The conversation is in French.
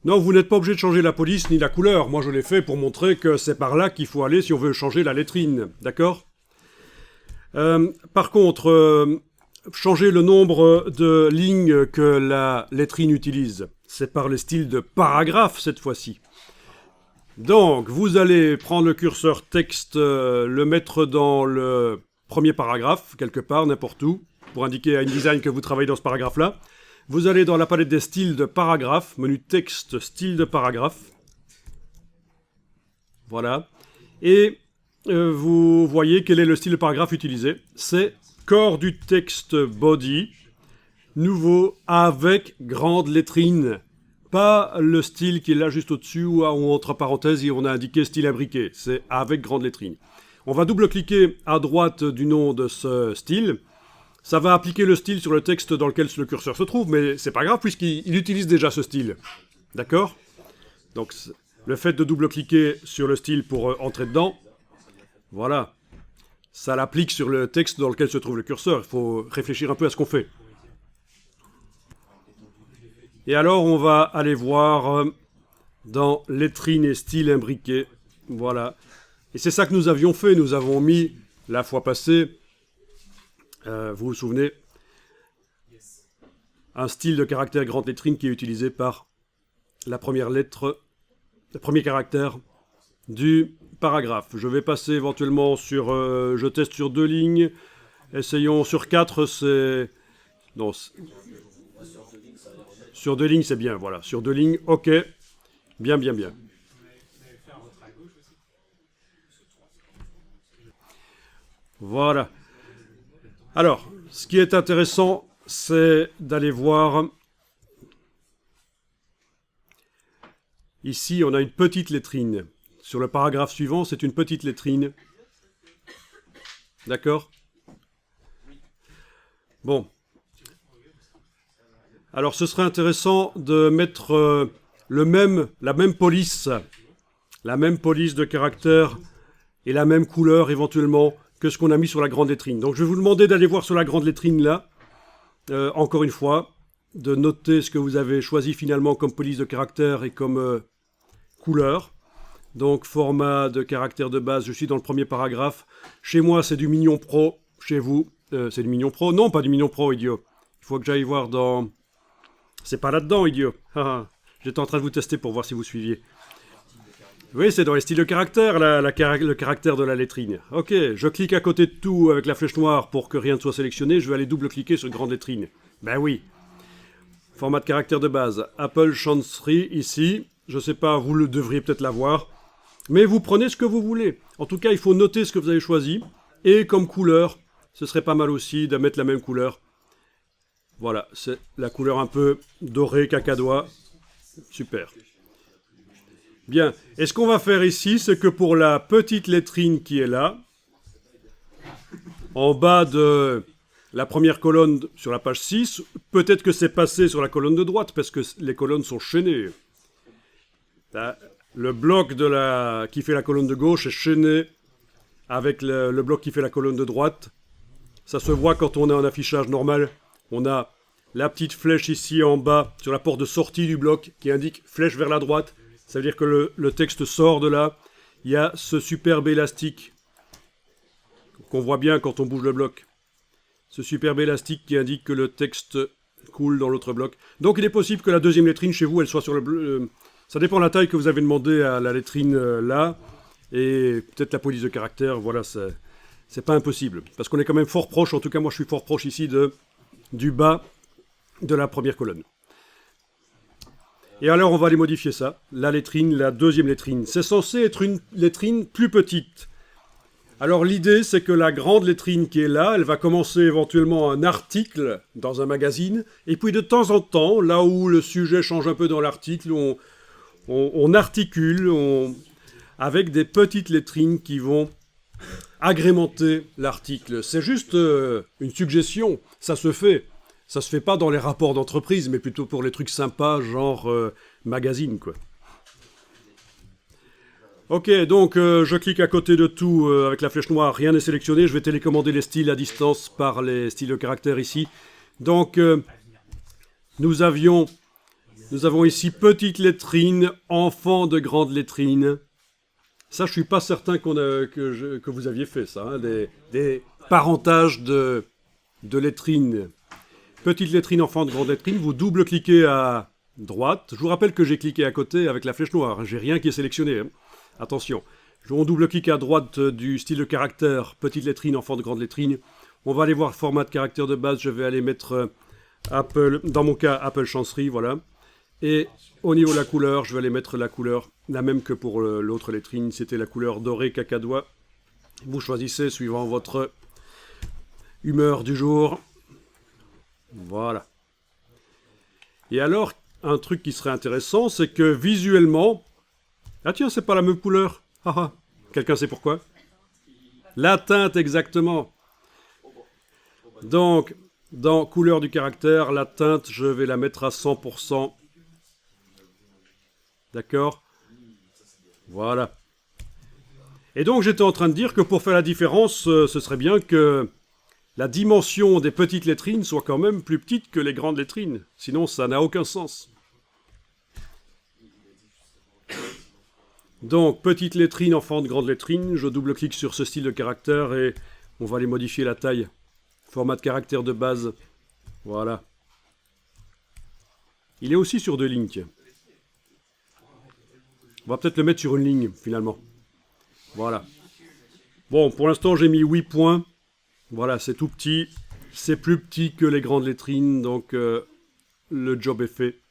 Non, vous n'êtes pas obligé de changer la police ni la couleur. Moi, je l'ai fait pour montrer que c'est par là qu'il faut aller si on veut changer la lettrine. D'accord ? Par contre, changer le nombre de lignes que la lettrine utilise. C'est par le style de paragraphe cette fois-ci. Donc, vous allez prendre le curseur texte, le mettre dans le premier paragraphe, quelque part, n'importe où, pour indiquer à InDesign que vous travaillez dans ce paragraphe-là. Vous allez dans la palette des styles de paragraphe, menu texte, style de paragraphe. Voilà. Et vous voyez quel est le style de paragraphe utilisé. C'est corps du texte body, nouveau avec grande lettrine. Pas le style qui est là juste au-dessus ou entre parenthèses et on a indiqué style imbriqué. C'est avec grande lettrine. On va double-cliquer à droite du nom de ce style. Ça va appliquer le style sur le texte dans lequel le curseur se trouve, mais c'est pas grave puisqu'il utilise déjà ce style. D'accord ? Donc le fait de double-cliquer sur le style pour entrer dedans, voilà. Ça l'applique sur le texte dans lequel se trouve le curseur. Il faut réfléchir un peu à ce qu'on fait. Et alors on va aller voir dans lettrine et style imbriqué. Voilà. Et c'est ça que nous avions fait. Nous avons mis la fois passée, vous vous souvenez, un style de caractère grande lettrine qui est utilisé par la première lettre, le premier caractère du paragraphe. Je vais passer éventuellement sur... je teste sur 2 lignes. Essayons sur 4, c'est... Non, sur 2 lignes, c'est bien, voilà. Sur 2 lignes, ok. Bien, bien, bien. Voilà. Alors, ce qui est intéressant, c'est d'aller voir... Ici, on a une petite lettrine. Sur le paragraphe suivant, c'est une petite lettrine. D'accord ? Bon. Alors, ce serait intéressant de mettre la même police de caractère et la même couleur éventuellement que ce qu'on a mis sur la grande lettrine. Donc, je vais vous demander d'aller voir sur la grande lettrine là, encore une fois, de noter ce que vous avez choisi finalement comme police de caractère et comme couleur. Donc, format de caractère de base, je suis dans le premier paragraphe. Chez moi, c'est du Mignon Pro. Chez vous, c'est du Mignon Pro. Non, pas du Mignon Pro, idiot. Il faut que j'aille voir dans... C'est pas là-dedans, idiot. J'étais en train de vous tester pour voir si vous suiviez. Oui, c'est dans les styles de caractère, le caractère de la lettrine. Ok, je clique à côté de tout avec la flèche noire pour que rien ne soit sélectionné. Je vais aller double-cliquer sur une grande lettrine. Ben oui. Format de caractère de base. Apple Chancery, ici. Je sais pas, vous le devriez peut-être l'avoir. Mais vous prenez ce que vous voulez. En tout cas, il faut noter ce que vous avez choisi. Et comme couleur, ce serait pas mal aussi de mettre la même couleur. Voilà, c'est la couleur un peu dorée, cacadois. Super. Bien. Et ce qu'on va faire ici, c'est que pour la petite lettrine qui est là, en bas de la première colonne sur la page 6, peut-être que c'est passé sur la colonne de droite, parce que les colonnes sont chaînées. Là, le bloc qui fait la colonne de gauche est chaîné avec le bloc qui fait la colonne de droite. Ça se voit quand on a un affichage normal. On a la petite flèche ici en bas sur la porte de sortie du bloc qui indique flèche vers la droite. Ça veut dire que le texte sort de là. Il y a ce superbe élastique qu'on voit bien quand on bouge le bloc. Ce superbe élastique qui indique que le texte coule dans l'autre bloc. Donc il est possible que la deuxième lettrine chez vous, elle soit sur le... ça dépend de la taille que vous avez demandé à la lettrine là. Et peut-être la police de caractère, voilà, c'est pas impossible. Parce qu'on est quand même fort proche, en tout cas moi je suis fort proche ici du bas de la première colonne. Et alors on va aller modifier ça. La lettrine, la deuxième lettrine. C'est censé être une lettrine plus petite. Alors l'idée c'est que la grande lettrine qui est là, elle va commencer éventuellement un article dans un magazine. Et puis de temps en temps, là où le sujet change un peu dans l'article, on articule avec des petites lettrines qui vont agrémenter l'article. C'est juste une suggestion, ça se fait. Ça se fait pas dans les rapports d'entreprise, mais plutôt pour les trucs sympas, genre magazine, quoi. Ok, donc je clique à côté de tout avec la flèche noire, rien n'est sélectionné. Je vais télécommander les styles à distance par les styles de caractère ici. Donc, nous avions Nous avons ici petite lettrine, enfant de grande lettrine. Ça, je suis pas certain que vous aviez fait ça, hein, des parentages de lettrines. Petite lettrine, enfant de grande lettrine, vous double-cliquez à droite. Je vous rappelle que j'ai cliqué à côté avec la flèche noire, hein, j'ai rien qui est sélectionné. Hein. Attention, on double-clique à droite du style de caractère, petite lettrine, enfant de grande lettrine. On va aller voir format de caractère de base, je vais aller mettre Apple, dans mon cas Apple Chancery, voilà. Et au niveau de la couleur, je vais aller mettre la couleur, la même que pour l'autre lettrine, c'était la couleur dorée cacadois. Vous choisissez suivant votre humeur du jour. Voilà. Et alors, un truc qui serait intéressant, c'est que visuellement... Ah tiens, c'est pas la même couleur. Ah ah. Quelqu'un sait pourquoi? La teinte, exactement. Donc, dans couleur du caractère, la teinte, je vais la mettre à 100%. D'accord? Voilà. Et donc, j'étais en train de dire que pour faire la différence, ce serait bien que la dimension des petites lettrines soit quand même plus petite que les grandes lettrines. Sinon, ça n'a aucun sens. Donc, petite lettrine, enfant de grande lettrine, je double-clique sur ce style de caractère et on va aller modifier la taille. Format de caractère de base. Voilà. Il est aussi sur 2 lignes, tiens. On va peut-être le mettre sur une ligne, finalement. Voilà. Bon, pour l'instant, j'ai mis 8 points. Voilà, c'est tout petit. C'est plus petit que les grandes lettrines, donc le job est fait.